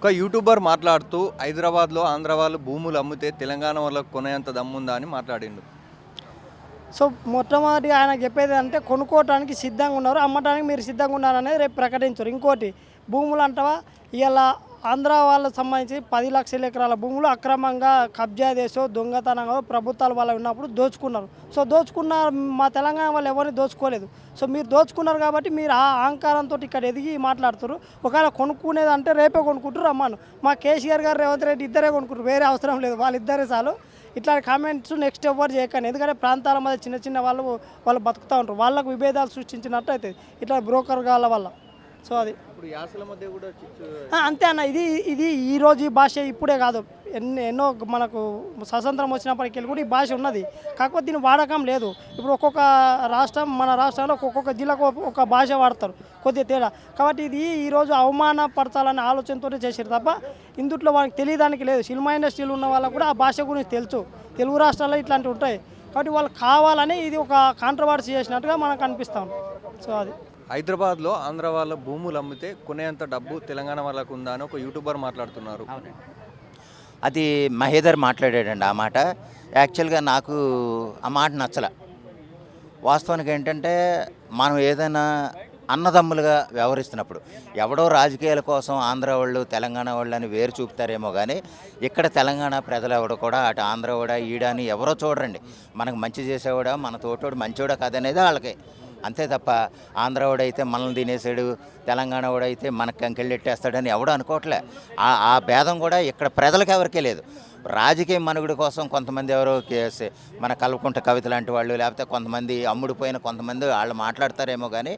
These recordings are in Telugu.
ఒక యూట్యూబర్ మాట్లాడుతూ హైదరాబాద్లో ఆంధ్ర వాళ్ళు భూములు అమ్మితే తెలంగాణ వాళ్ళకు కొనేంత దమ్ముందా అని మాట్లాడిండు. సో మొట్టమొదటి ఆయన చెప్పేది అంటే కొనుక్కోవటానికి సిద్ధంగా ఉన్నారు, అమ్మటానికి మీరు సిద్ధంగా ఉన్నారనేది రేపు ప్రకటించరు. ఇంకోటి భూములు అంటవా ఇలా ఆంధ్ర వాళ్ళకి సంబంధించి 10 లక్షల ఎకరాల భూములు అక్రమంగా కబ్జా చేసో దొంగతనంగా ప్రభుత్వాల వాళ్ళు ఉన్నప్పుడు దోచుకున్నారు. సో దోచుకున్న మా తెలంగాణ వాళ్ళు ఎవరిని దోచుకోలేదు. సో మీరు దోచుకున్నారు కాబట్టి మీరు ఆ అహంకారంతో ఇక్కడ ఎదిగి మాట్లాడుతారు. ఒకవేళ కొనుక్కునేది అంటే రేపే కొనుక్కుంటారు రమ్మను. మా కేసీఆర్ గారు రేవంత్ రెడ్డి ఇద్దరే కొనుక్కుంటారు, వేరే అవసరం లేదు, వాళ్ళిద్దరే చాలు. ఇట్లాంటి కామెంట్స్ నెక్స్ట్ ఎవ్వరు చేయకండి. ఎందుకంటే ప్రాంతాల మధ్య చిన్న చిన్న వాళ్ళు బతుకుతూ ఉంటారు, వాళ్ళకు విభేదాలు సృష్టించినట్టు అవుతుంది ఇట్లా బ్రోకర్ గాళ్ళ వల్ల. సో అది ఇప్పుడు యాసల మధ్య కూడా అంతే అన్న. ఇది ఈరోజు ఈ భాష ఇప్పుడే కాదు, ఎన్నో మనకు స్వతంత్రం వచ్చినప్పటికీ కూడా ఈ భాష ఉన్నది. కాకపోతే దీని వాడకం లేదు. ఇప్పుడు ఒక్కొక్క రాష్ట్రం, మన రాష్ట్రంలో ఒక్కొక్క జిల్లాకు ఒక భాష వాడతారు, కొద్దిగా తేడా. కాబట్టి ఇది ఈరోజు అవమానపరచాలనే ఆలోచనతో చేసారు తప్ప ఇందుట్లో వాళ్ళకి తెలియడానికి లేదు. సినిమా ఇండస్ట్రీలో ఉన్న వాళ్ళకు కూడా ఆ భాష గురించి తెలుసు. తెలుగు రాష్ట్రాల్లో ఇట్లాంటివి ఉంటాయి కాబట్టి వాళ్ళు కావాలని ఇది ఒక కాంట్రవర్సీ చేసినట్టుగా మనకు అనిపిస్తాం. సో అది హైదరాబాద్లో ఆంధ్ర వాళ్ళ భూములు అమ్మితే కొనేంత డబ్బు తెలంగాణ వాళ్ళకు ఉందా అని ఒక యూట్యూబర్ మాట్లాడుతున్నారు. అది మహేదర్ మాట్లాడాడండి ఆ మాట. యాక్చువల్గా నాకు ఆ మాట నచ్చల. వాస్తవానికి ఏంటంటే మనం ఏదైనా అన్నదమ్ములుగా వ్యవహరిస్తున్నప్పుడు ఎవడో రాజకీయాల కోసం ఆంధ్ర వాళ్ళు తెలంగాణ వాళ్ళు అని వేరు చూపుతారేమో కానీ ఇక్కడ తెలంగాణ ప్రజలు ఎవడో కూడా అటు ఆంధ్రవాడా ఈడని ఎవరో చూడరండి. మనకు మంచి చేసేవాడా మన తోటోడు మంచివాడా కాదనేది వాళ్ళకి. అంతే తప్ప ఆంధ్రవాడైతే మనల్ని తినేసాడు, తెలంగాణ వాడైతే మనకు కంకెళ్ళెట్టేస్తాడని ఎవడో అనుకోవట్లే. ఆ భేదం కూడా ఇక్కడ ప్రజలకు ఎవరికీ లేదు. రాజకీయ మనుగడ కోసం కొంతమంది ఎవరో మన కల్వకుంట కవిత లాంటి వాళ్ళు, లేకపోతే కొంతమంది అమ్ముడిపోయిన కొంతమంది వాళ్ళు మాట్లాడతారేమో కానీ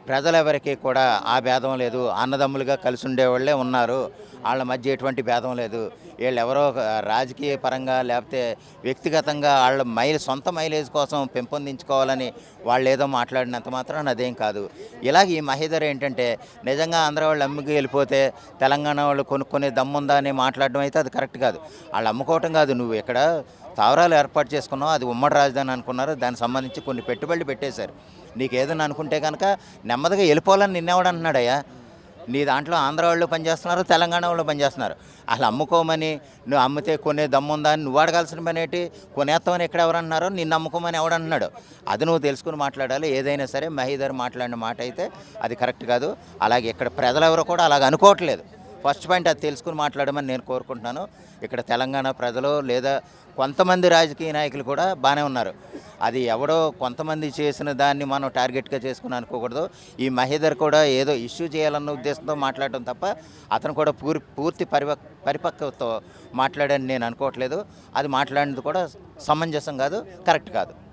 ప్రజలెవరికి కూడా ఆ భేదం లేదు. అన్నదమ్ములుగా కలిసి ఉండేవాళ్ళే ఉన్నారు, వాళ్ళ మధ్య ఎటువంటి భేదం లేదు. వీళ్ళు ఎవరో రాజకీయ పరంగా లేకపోతే వ్యక్తిగతంగా వాళ్ళ సొంత మైలేజ్ కోసం పెంపొందించుకోవాలని వాళ్ళు ఏదో మాట్లాడినంత మాత్రం అదేం కాదు. ఇలాగ ఈ మహేదర్ ఏంటంటే నిజంగా ఆంధ్ర వాళ్ళు అమ్ముకి వెళ్ళిపోతే తెలంగాణ వాళ్ళు కొనుక్కునే దమ్ముందా అని మాట్లాడడం అయితే అది కరెక్ట్ కాదు. వాళ్ళు అమ్ముకోవటం కాదు, నువ్వు ఇక్కడ స్థావరాలు ఏర్పాటు చేసుకున్నావు, అది ఉమ్మడి రాజధాని అనుకున్నారు, దానికి సంబంధించి కొన్ని పెట్టుబడులు పెట్టేశారు. నీకు ఏదైనా అనుకుంటే కనుక నెమ్మదిగా వెళ్ళిపోవాలని నిన్నెవడు అంటున్నాడయ్యా? నీ దాంట్లో ఆంధ్ర వాళ్ళు పనిచేస్తున్నారు, తెలంగాణ వాళ్ళు పనిచేస్తున్నారు. అసలు అమ్ముకోమని నువ్వు అమ్మితే కొనే దమ్ముందా అని నువ్వు అడగాల్సిన పని ఏంటి? కొనేస్తామని ఎక్కడ ఎవరన్నారో నిన్ను అమ్ముకోమని ఎవడన్నాడు? అది నువ్వు తెలుసుకుని మాట్లాడాలి. ఏదైనా సరే మహేదర్ మాట్లాడిన మాట అయితే అది కరెక్ట్ కాదు. అలాగే ఇక్కడ ప్రజలెవరో కూడా అలాగ అనుకోవట్లేదు. ఫస్ట్ పాయింట్ అది తెలుసుకుని మాట్లాడమని నేను కోరుకుంటున్నాను. ఇక్కడ తెలంగాణ ప్రజలు లేదా కొంతమంది రాజకీయ నాయకులు కూడా బాగానే ఉన్నారు. అది ఎవడో కొంతమంది చేసిన దాన్ని మనం టార్గెట్గా చేసుకుని అనుకోకూడదు. ఈ మహేదర్ కూడా ఏదో ఇష్యూ చేయాలన్న ఉద్దేశంతో మాట్లాడటం తప్ప అతను కూడా పూర్తి పరిపక్వతతో మాట్లాడని నేను అనుకోవట్లేదు. అది మాట్లాడినది కూడా సమంజసం కాదు, కరెక్ట్ కాదు.